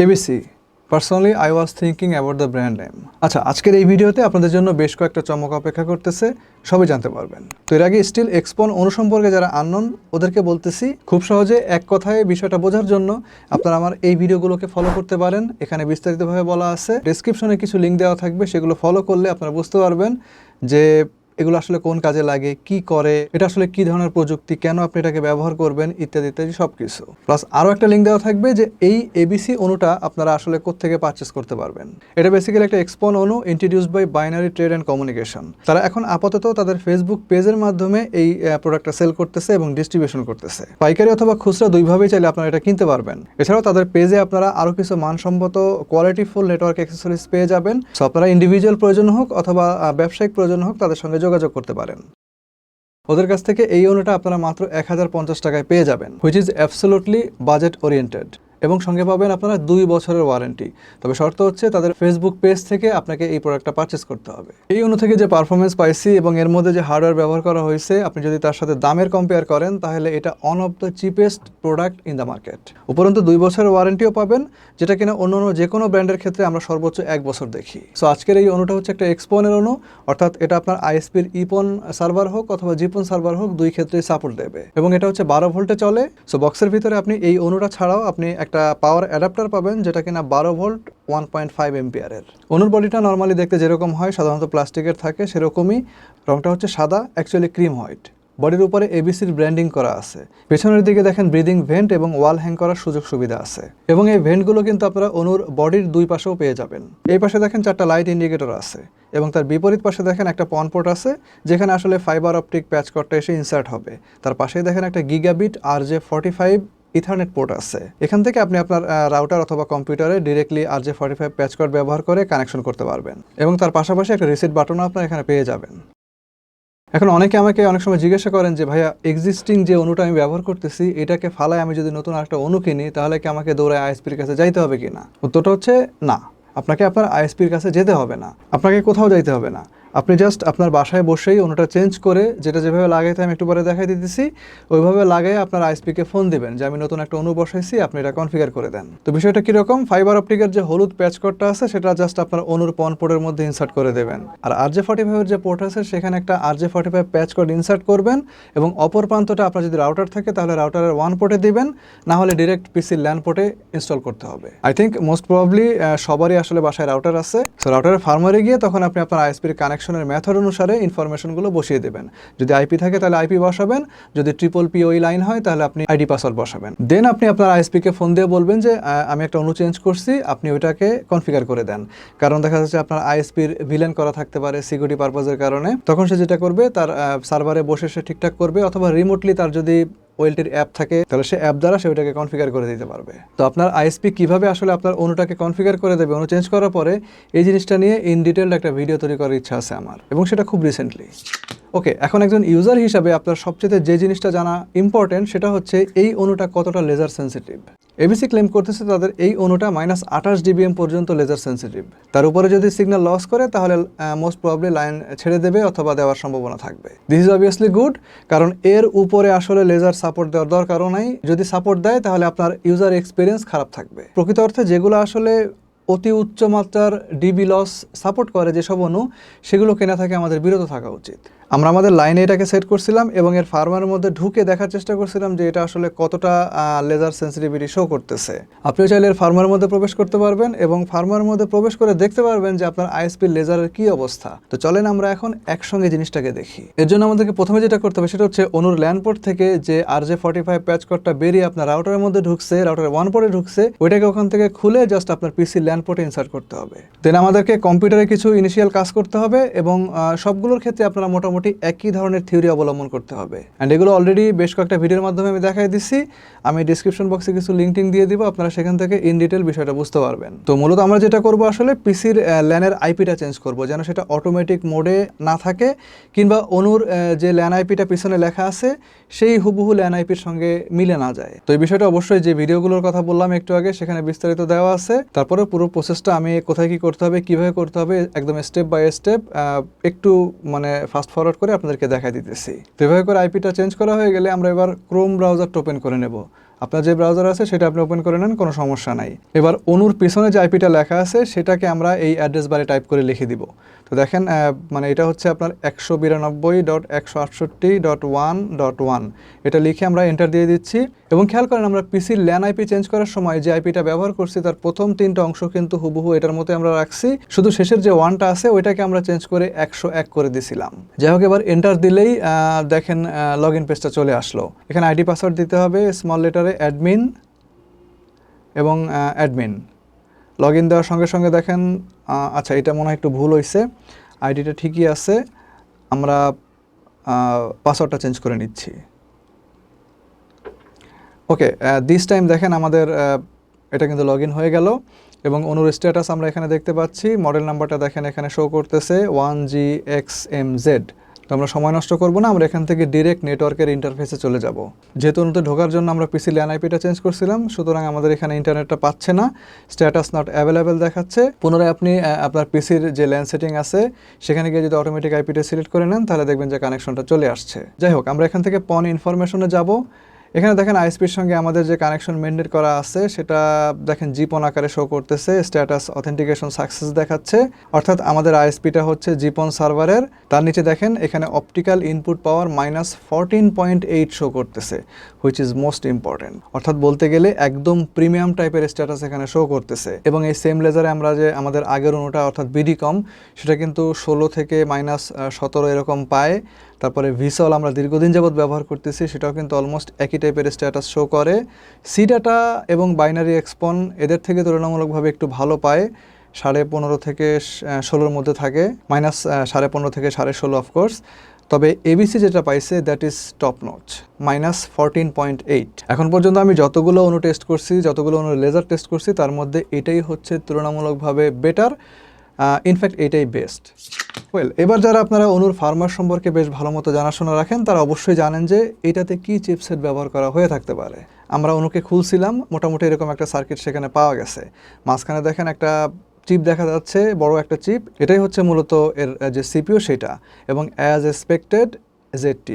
ABC personally I was thinking about the brand name. আচ্ছা, আজকের এই ভিডিওতে আপনাদের জন্য বেশ কয়েকটা চমক অপেক্ষা করতেছে, সবই জানতে পারবেন। তো এর আগে স্টিল এক্সপন অনু সম্পর্কে যারা আননোন ওদেরকে বলতেছি, খুব সহজে এক কথায় বিষয়টা বোঝার জন্য আপনারা আমার এই ভিডিওগুলোকে ফলো করতে পারেন। এখানে বিস্তারিতভাবে বলা আছে, ডেসক্রিপশনে কিছু লিঙ্ক দেওয়া থাকবে, সেগুলো ফলো করলে আপনারা বুঝতে পারবেন যে এগুলো আসলে কোন কাজে লাগে, কি করে, এটা আসলে কি ধরনের প্রযুক্তি, কেন আপনি এটাকে ব্যবহার করবেন, ইত্যাদি ইত্যাদি সব কিছু। প্লাস আরও একটা লিঙ্ক দেওয়া থাকবে যে এই এবিসি অনুটা আপনারা আসলে কোত্থেকে পারচেস করতে পারবেন। এটা বেসিক্যালি একটা এক্সপন অনু introduced by binary trade and communication. তারা এখন আপাতত তাদের ফেসবুক পেজের মাধ্যমে এই প্রোডাক্টটা সেল করতেছে এবং ডিস্ট্রিবিউশন করতেছে। পাইকারি অথবা খুচরা দুইভাবেই চাইলে আপনারা এটা কিনতে পারবেন। এছাড়াও তাদের পেজে আপনারা আরও কিছু মানসম্মত কোয়ালিটিফুল নেটওয়ার্ক অ্যাক্সেসরিজ পেয়ে যাবেন। সো আপনারা ইন্ডিভিজুয়াল প্রয়োজন হোক অথবা ব্যবসায়িক প্রয়োজন হোক তাদের সঙ্গে যোগাযোগ করতে পারেন। ওদের কাছ থেকে এই অনুটা আপনারা মাত্র 1050 টাকায় পেয়ে যাবেন, which is absolutely budget oriented, এবং সঙ্গে পাবেন আপনারা 2 বছরের ওয়ারেন্টি। তবে শর্ত হচ্ছে তাদের ফেসবুক পেজ থেকে আপনাকে এই প্রোডাক্টটা পারচেস করতে হবে। এই অনু থেকে যে পারফরমেন্স পাইছি এবং এর মধ্যে যে হার্ডওয়্যার ব্যবহার করা হয়েছে, আপনি যদি তার সাথে দামের কম্পেয়ার করেন তাহলে এটা one of the cheapest product in the market. উপরন্তু 2 বছরের ওয়ারেন্টিও পাবেন, যেটা কিনা অন্য যে কোনো ব্র্যান্ডের ক্ষেত্রে আমরা সর্বোচ্চ 1 বছর দেখি। সো আজকের এই অনুটা হচ্ছে একটা এক্সপনের অনু, অর্থাৎ এটা আপনার আইএসপির ইপন সার্ভার হোক অথবা জিপন সার্ভার হোক, দুই ক্ষেত্রেই সাপোর্ট দেবে এবং এটা হচ্ছে 12 ভোল্টে চলে। সো বক্সের ভিতরে আপনি এই অনুটা ছাড়াও আপনি একটা পাওয়ার অ্যাডাপ্টার পাবেন, যেটা কিনা 12 ভোল্ট 1.5 এম্পিয়ারের। অনুর বডিটা নর্মালি দেখতে যেরকম হয় সাধারণত প্লাস্টিকের থাকে সেরকমই, রংটা হচ্ছে সাদা, অ্যাকচুয়ালি ক্রিম হোয়াইট। বডির উপরে এবিসির ব্র্যান্ডিং করা আছে। পেছনের দিকে দেখেন ব্রিদিং ভেন্ট এবং ওয়াল হ্যাং করার সুযোগ সুবিধা আছে এবং এই ভেন্টগুলো কিন্তু আপনারা অনুর বডির দুই পাশেও পেয়ে যাবেন। এই পাশে দেখেন 4টা লাইট ইন্ডিকেটর আছে এবং তার বিপরীত পাশে দেখেন একটা পন পোর্ট আছে, যেখানে আসলে ফাইবার অপটিক প্যাচ কর্ডটা এসে ইনসার্ট হবে। তার পাশেই দেখেন একটা গিগাবিট RJ45 ইথারনেট পোর্ট আছে। এখান থেকে আপনি আপনার রাউটার অথবা কম্পিউটারে ডিরেক্টলি RJ45 প্যাচ কর্ড ব্যবহার করে কানেকশন করতে পারবেন এবং তার পাশাপাশি একটা রিসেট বাটনও আপনার এখানে পেয়ে যাবেন। এখন অনেকে আমাকে অনেক সময় জিজ্ঞাসা করেন যে ভাইয়া, এক্সিস্টিং যে অনুটা আমি ব্যবহার করতেছি এটাকে ফালায় আমি যদি নতুন একটা অনু কিনি তাহলে কি আমাকে দৌড়ায় আইএসপির কাছে যাইতে হবে কি না? উত্তরটা হচ্ছে না, আপনাকে আপনার আইএসপির কাছে যেতে হবে না, আপনাকে কোথাও যাইতে হবে না। আপনি জাস্ট আপনার বাসায় বসেই অনুটা চেঞ্জ করে, যেটা যেভাবে লাগাইতে আমি একটু পরে দেখাই দিতেছি, ওইভাবে লাগাই আপনার আইএসপিকে ফোন দিবেন যে আমি নতুন একটা অনু বসাইছি, আপনি এটা কনফিগার করে দেন। তো বিষয়টা কীরকম, ফাইবার অপটিকের যে হলুদ প্যাচ কোডটা আছে সেটা জাস্ট আপনার অনুর পন পোর্টের মধ্যে ইনসার্ট করে দেবেন, আর RJ45 এর যে পোর্ট আছে সেখানে একটা RJ45 প্যাচ কোড ইনসার্ট করবেন এবং অপর প্রান্তটা আপনার যদি রাউটার থাকে তাহলে রাউটারের ওয়ান পোর্টে দিবেন, না হলে ডিরেক্ট পিসির ল্যান পোর্টে ইনস্টল করতে হবে। আই থিঙ্ক মোস্ট প্রবাবলি সবারই আসলে বাসায় রাউটার আছে। সো রাউটারের ফার্মারে গিয়ে তখন আপনি আপনার আইএসপির কানেকশনের মেথড অনুসারে ইনফরমেশনগুলো বসিয়ে দেবেন। যদি আইপি থাকে তাহলে আইপি বসাবেন, যদি PPPoE লাইন হয় তাহলে আপনি আইডি পাসওয়ার্ড বসাবেন। দেন আপনি আপনার আইএসপিকে ফোন দিয়ে বলবেন যে আমি একটা অনু চেঞ্জ করছি, আপনি ওইটাকে কনফিগার করে দেন। কারণ দেখা যাচ্ছে আপনার আইএসপির ভিলেন করা থাকতে পারে সিকিউরিটি পারপাজের কারণে, তখন সে যেটা করবে তার সার্ভারে বসে সে ঠিকঠাক করবে, অথবা রিমোটলি তার যদি ওয়েলটির অ্যাপ থাকে তাহলে সে অ্যাপ দ্বারা সেটাকে কনফিগার করে দিতে পারবে। তো আপনার আইএসপি কিভাবে আসলে আপনার অনুটাকে কনফিগার করে দেবে অনু চেঞ্জ করার পরে, এই জিনিসটা নিয়ে ইন ডিটেইলড একটা ভিডিও তৈরি করার ইচ্ছা আছে আমার, এবং সেটা খুব রিসেন্টলি। ওকে, এখন একজন ইউজার হিসাবে আপনার সবচেয়ে যে জিনিসটা জানা ইম্পর্টেন্ট সেটা হচ্ছে এই অনুটা কতটা লেজার সেন্সিটিভ। এবিসি ক্লেম করতেছে তাদের এই অনুটা -28 dBm পর্যন্ত লেজার সেন্সিটিভ। তার উপরে যদি সিগন্যাল লস করে তাহলে মোস্ট প্রবাবলি লাইন ছেড়ে দেবে অথবা দেওয়ার সম্ভাবনা থাকবে। দিস ইজ অবভিয়াসলি গুড, কারণ এর উপরে আসলে লেজার সাপোর্ট দেওয়ার দরকারও নাই। যদি সাপোর্ট দেয় তাহলে আপনার ইউজার এক্সপিরিয়েন্স খারাপ থাকবে। প্রকৃত অর্থে যেগুলো আসলে অতি উচ্চ মাত্রার ডিবি লস সাপোর্ট করে যেসব অনু, সেগুলো কেনা থেকে আমাদের বিরত থাকা উচিত। আমরা আমাদের লাইনে এটাকে সেট করছিলাম এবং এর ফার্মারের মধ্যে ঢুকে দেখার চেষ্টা করছিলাম যে এটা আসলে কতটা লেজার সেন্সিটিভিটি শো করতেছে। আপনিও চাইলে এর ফার্মারের মধ্যে প্রবেশ করতে পারবেন এবং ফার্মারের মধ্যে প্রবেশ করে দেখতে পারবেন যে আপনার আইএসপির লেজারের কী অবস্থা। তো চলেন আমরা এখন একসঙ্গে জিনিসটাকে দেখি। এর জন্য আমাদেরকে প্রথমে যেটা করতে হবে সেটা হচ্ছে অনুর ল্যান পোর্ট থেকে যে RJ45 প্যাচ কোডটা বেরিয়ে আপনার রাউটারের মধ্যে ঢুকছে, রাউটারের ওয়ান পোর্টে ঢুকছে, ওইটাকে ওখান থেকে খুলে জাস্ট আপনার পিসি ল্যান পোর্টে ইনসার্ট করতে হবে। দেন আমাদেরকে কম্পিউটারে কিছু ইনিশিয়াল কাজ করতে হবে এবং সবগুলোর ক্ষেত্রে আপনারা মোটামুটি একই ধরনের থিওরি অবলম্বন করতে হবে। অ্যান্ড এগুলো অলরেডি বেশ কয়েকটা ভিডিওর মাধ্যমে আমি দেখাই দিচ্ছি। আমি ডিসক্রিপশন বক্সে কিছু লিঙ্ক দিয়ে দিব, আপনারা সেখান থেকে ইন ডিটেল বিষয়টা বুঝতে পারবেন। তো মূলত আমরা যেটা করবো আসলে পিসির ল্যানের আইপিটা চেঞ্জ করবো, যেন সেটা অটোমেটিক মোডে না থাকে, কিংবা অনুর যে ল্যান আইপিটা পিছনে লেখা আছে সেই হুবহু ল্যান আইপির সঙ্গে মিলে না যায়। তো এই বিষয়টা অবশ্যই যে ভিডিওগুলোর কথা বললাম একটু আগে সেখানে বিস্তারিত দেওয়া আছে। তারপরে পুরো প্রসেসটা আমি কোথায় কি করতে হবে, কিভাবে করতে হবে, একদম স্টেপ বাই স্টেপ একটু মানে ফাস্ট ফরওয়ার্ড করে আপনাদেরকে দেখাই দিতেছি। তো এভাবে করে আইপিটা চেঞ্জ করা হয়ে গেলে আমরা এবার ক্রোম ব্রাউজারটা ওপেন করে নেব। আপনার যে ব্রাউজার আছে সেটা আপনি ওপেন করে নেন, কোনো সমস্যা নাই। এবার অনুর পিছনে যে আইপিটা লেখা আছে সেটাকে আমরা এই অ্যাড্রেস বারে টাইপ করে লিখে দিব। তো দেখেন মানে এটা হচ্ছে আপনার 192.168.1.1 এটা লিখে আমরা এন্টার দিয়ে দিচ্ছি। এবং খেয়াল করেন আমরা পিসির ল্যান আইপি চেঞ্জ করার সময় যে আইপিটা ব্যবহার করছি তার প্রথম 3টা অংশ কিন্তু হুবহু এটার মতো আমরা রাখছি, শুধু শেষের যে 1টা আছে ওইটাকে আমরা চেঞ্জ করে 101 করে দিছিলাম। যাই হোক, এবার এন্টার দিলেই দেখেন লগ ইন পেজটা চলে আসলো। এখানে আইডি পাসওয়ার্ড দিতে হবে স্মল লেটারে অ্যাডমিন এবং অ্যাডমিন। লগ ইন দেওয়ার সঙ্গে সঙ্গে দেখেন আচ্ছা এটা মনে হয় একটু ভুল হয়েছে, আইডিটা ঠিকই আছে, আমরা পাসওয়ার্ডটা চেঞ্জ করে নিচ্ছি। ওকে, দিস টাইম দেখেন আমাদের এটা কিন্তু লগ ইন হয়ে গেল এবং অনুর স্ট্যাটাস আমরা এখানে দেখতে পাচ্ছি। মডেল নাম্বারটা দেখেন এখানে শো করতেছে 1GXMZ। তো আমরা সময় নষ্ট করব না, আমরা এখান থেকে ডিরেক্ট নেটওয়ার্কের ইন্টারফেসে চলে যাব। যেহেতু অনুতে ঢোকার জন্য আমরা পিসি ল্যান আইপিটা চেঞ্জ করছিলাম, সুতরাং আমাদের এখানে ইন্টারনেটটা পাচ্ছে না, স্ট্যাটাস নট অ্যাভেলেবেল দেখাচ্ছে। পুনরায় আপনি আপনার পিসির যে ল্যান সেটিং আছে সেখানে গিয়ে যদি অটোমেটিক আইপিটা সিলেক্ট করে নেন তাহলে দেখবেন যে কানেকশনটা চলে আসছে। যাই হোক, আমরা এখান থেকে পন ইনফরমেশনে যাব। এখানে দেখেন আইএসপির সঙ্গে আমাদের যে কানেকশন মেনটেন করা আছে সেটা দেখেন জিপন আকারে শো করতেছে, স্ট্যাটাস অথেন্টিকেশন সাকসেস দেখাচ্ছে, অর্থাৎ আমাদের আইএসপিটা হচ্ছে জিপন সার্ভারের। তার নিচে দেখেন এখানে অপটিক্যাল ইনপুট পাওয়ার -14.8 শো করতেছে, হুইচ ইজ মোস্ট ইম্পর্টেন্ট। অর্থাৎ বলতে গেলে একদম প্রিমিয়াম টাইপের স্ট্যাটাস এখানে শো করতেছে। এবং এই সেম লেজারে আমরা যে আমাদের আগের অনুটা অর্থাৎ বিডিকম সেটা কিন্তু 16 থেকে -17 এরকম পায়। তারপরে ভিসল আমরা দীর্ঘদিন যাবৎ ব্যবহার করতেছি, সেটাও কিন্তু অলমোস্ট একই টাইপের স্ট্যাটাস শো করে। সি ডাটা এবং বাইনারি এক্সপন এদের থেকে তুলনামূলকভাবে একটু ভালো পায়, 15.5 থেকে 16-র মধ্যে থাকে, -15.5 থেকে 16.5 অফকোর্স। তবে এবিসি যেটা পাইছে দ্যাট ইজ টপ নচ, -14.8। এখন পর্যন্ত আমি যতগুলো অনু টেস্ট করছি, যতগুলো অনু লেজার টেস্ট করছি তার মধ্যে এটাই হচ্ছে তুলনামূলকভাবে বেটার, ইনফ্যাক্ট এটাই বেস্ট। এবার যারা আপনারা অনুর ফার্মার সম্পর্কে বেশ ভালো মতো জানাশোনা রাখেন তারা অবশ্যই জানেন যে এটাতে কি চিপসেট ব্যবহার করা হয়ে থাকতে পারে। আমরা অনুকে খুলছিলাম, মোটামুটি এরকম একটা সার্কিট সেখানে পাওয়া গেছে। মাঝখানে দেখেন একটা চিপ দেখা যাচ্ছে, বড় একটা চিপ, এটাই হচ্ছে মূলত এর যে সিপিইউ সেটা, এবং as expected ZT।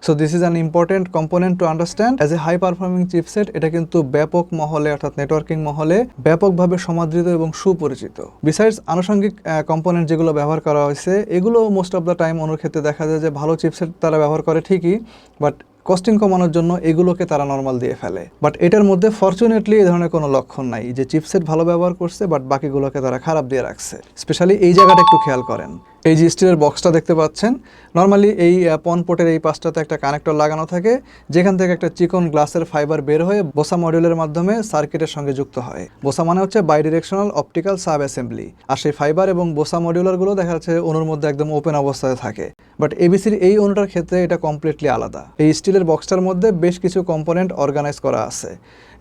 So this is an important component to understand. As a high performing chipset এটা কিন্তু ব্যাপক মহলে অর্থাৎ নেটওয়ার্কিং মহলে ব্যাপকভাবে সমাদৃত এবং সুপরিচিত। বিসাইডস আনুষঙ্গিক কম্পোনেন্ট যেগুলো ব্যবহার করা হয়েছে এগুলো মোস্ট অফ দ্য টাইম অনুর ক্ষেত্রে দেখা যায় যে ভালো চিপসেট তারা ব্যবহার করে ঠিকই, বাট কস্টিং কমানোর জন্য এগুলোকে তারা নর্মাল দিয়ে ফেলে। বাট এটার মধ্যে ফরচুনেটলি এই ধরনের কোনো লক্ষণ নাই যে চিপসেট ভালো ব্যবহার করছে বাট বাকিগুলোকে তারা খারাপ দিয়ে রাখছে। স্পেশালি এই জায়গাটা একটু খেয়াল করেন, এই যে স্টিলের বক্সটা দেখতে পাচ্ছেন, নর্মালি এই পন পোর্টের এই পাশটাতে একটা কানেক্টর লাগানো থাকে যেখান থেকে একটা চিকন গ্লাসের ফাইবার বের হয়ে বোসা মডিউলের মাধ্যমে সার্কিটের সঙ্গে যুক্ত হয়। বোসা মানে হচ্ছে বাইডিরেকশনাল অপটিক্যাল সাব অ্যাসেম্বলি। আর সেই ফাইবার এবং বোসা মডিউলারগুলো দেখা যাচ্ছে অনুর মধ্যে একদম ওপেন অবস্থায় থাকে, বাট এবিসির এই অনুটার ক্ষেত্রে এটা কমপ্লিটলি আলাদা। এই স্টিলের বক্সটার মধ্যে বেশ কিছু কম্পোনেন্ট অর্গানাইজ করা আছে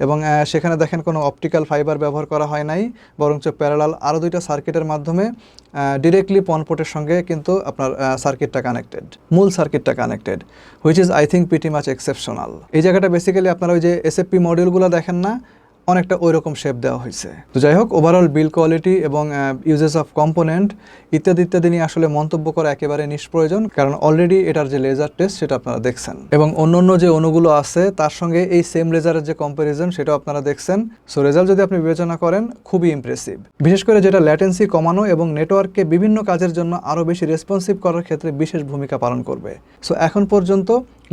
এবং সেখানে দেখেন কোনো অপটিক্যাল ফাইবার ব্যবহার করা হয় নাই, বরঞ্চ প্যারালাল আরও 2টা সার্কিটের মাধ্যমে ডিরেক্টলি পন পোর্টের সঙ্গে কিন্তু আপনার সার্কিটটা কানেক্টেড, মূল সার্কিটটা connected, which is I think pretty much exceptional. এই জায়গাটা বেসিক্যালি আপনারা ওই যে এসএফপি মডিউলগুলো দেখেন না, অনেকটা ওই রকম শেপ দেওয়া হয়েছে। তো যাই হোক, ওভারঅল বিল্ড কোয়ালিটি এবং ইউজেস অফ কম্পোনেন্ট ইত্যাদি নিয়ে আসলে মন্তব্য করা একেবারে নিষ্প্রয়োজন, কারণ অলরেডি এটার যে লেজার টেস্ট সেটা আপনারা দেখছেন এবং অন্য যে অনুগুলো আছে তার সঙ্গে এই সেম লেজারের যে কম্প্যারিজন সেটাও আপনারা দেখছেন। সো রেজাল্ট যদি আপনি বিবেচনা করেন খুবই ইমপ্রেসিভ, বিশেষ করে যেটা ল্যাটেন্সি কমানো এবং নেটওয়ার্ককে বিভিন্ন কাজের জন্য আরও বেশি রেসপন্সিভ করার ক্ষেত্রে বিশেষ ভূমিকা পালন করবে। সো এখন পর্যন্ত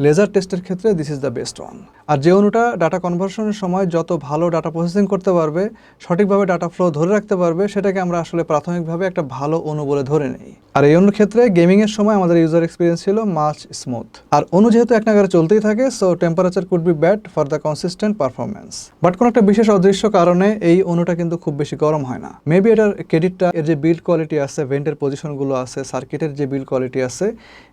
লেজার টেস্টের ক্ষেত্রে this is the best one. আর যে অনুটা ডাটা কনভার্সনের সময় যত ভালো ডাটা প্রসেসিং করতে পারবে, সঠিকভাবে ডাটা ফ্লো ধরে রাখতে পারবে, সেটাকে আমরা আসলে প্রাথমিকভাবে একটা ভালো অনু বলে ধরে নেই। আর এই অনুর ক্ষেত্রে গেমিংয়ের সময় আমাদের ইউজার এক্সপিরিয়েন্স ছিল মাচ স্মুথ। আর অনু যেহেতু এক নাগারে চলতেই থাকে, so temperature could be bad for the consistent performance. But কোনো একটা বিশেষ অদৃশ্য কারণে এই অনুটা কিন্তু খুব বেশি গরম হয় না। মেবি এটার ক্রেডিটটা এর যে বিল্ড কোয়ালিটি আছে, ভেন্টের পজিশনগুলো আছে, সার্কিটের যে বিল্ড কোয়ালিটি আছে,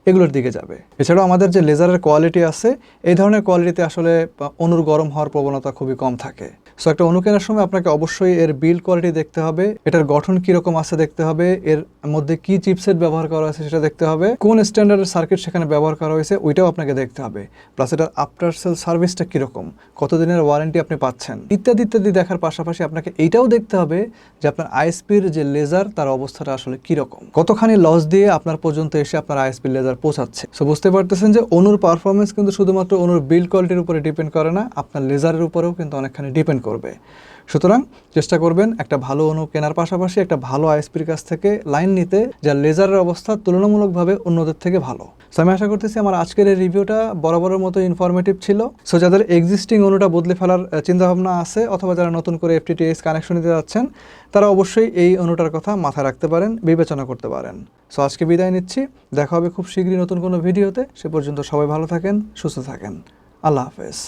এগুলোর দিকে যাবে। এছাড়াও আমাদের যে লেজারের কোয়ালিটি আছে, এই ধরনের কোয়ালিটিতে আসলে অনুর গরম হওয়ার প্রবণতা খুবই কম থাকে। সো একটা অনু কেনার সময় আপনাকে অবশ্যই এর বিল্ড কোয়ালিটি দেখতে হবে, এটার গঠন কীরকম আছে দেখতে হবে, এর মধ্যে কি চিপসেট ব্যবহার করা হয়েছে সেটা দেখতে হবে, কোন স্ট্যান্ডার্ডের সার্কিট সেখানে ব্যবহার করা হয়েছে ওইটাও আপনাকে দেখতে হবে, প্লাস এটার আফটার সেল সার্ভিসটা কীরকম, কতদিনের ওয়ারেন্টি আপনি পাচ্ছেন, ইত্যাদি ইত্যাদি দেখার পাশাপাশি আপনাকে এইটাও দেখতে হবে যে আপনার আইএসপির যে লেজার তার অবস্থাটা আসলে কীরকম, কতখানি লস দিয়ে আপনার পর্যন্ত এসে আপনার আইএসপির লেজার পৌঁছাচ্ছে। সো বুঝতে পারতেছেন যে অনুর পারফরমেন্স কিন্তু শুধুমাত্র অনুর বিল্ড কোয়ালিটির উপরে ডিপেন্ড করে না, আপনার লেজারের উপরেও কিন্তু অনেকখানি ডিপেন্ড করবে। সুতরাং চেষ্টা করবেন একটা ভালো অনু কেনার পাশাপাশি একটা ভালো আইএসপির কাছ থেকে লাইন নিতে, যার লেজারের অবস্থা তুলনামূলকভাবে অন্যদের থেকে ভালো। সো আমি আশা করতেছি আমার আজকের এই রিভিউটা বরাবরের মতো ইনফরমেটিভ ছিল। সো যাদের এক্সিস্টিং অনুটা বদলে ফেলার চিন্তাভাবনা আছে অথবা যারা নতুন করে FTTH কানেকশন নিতে যাচ্ছেন, তারা অবশ্যই এই অনুটার কথা মাথায় রাখতে পারেন, বিবেচনা করতে পারেন। সো আজকে বিদায় নিচ্ছি, দেখা হবে খুব শীঘ্রই নতুন কোনো ভিডিওতে। সে পর্যন্ত সবাই ভালো থাকেন, সুস্থ থাকেন। আল্লাহ হাফেজ।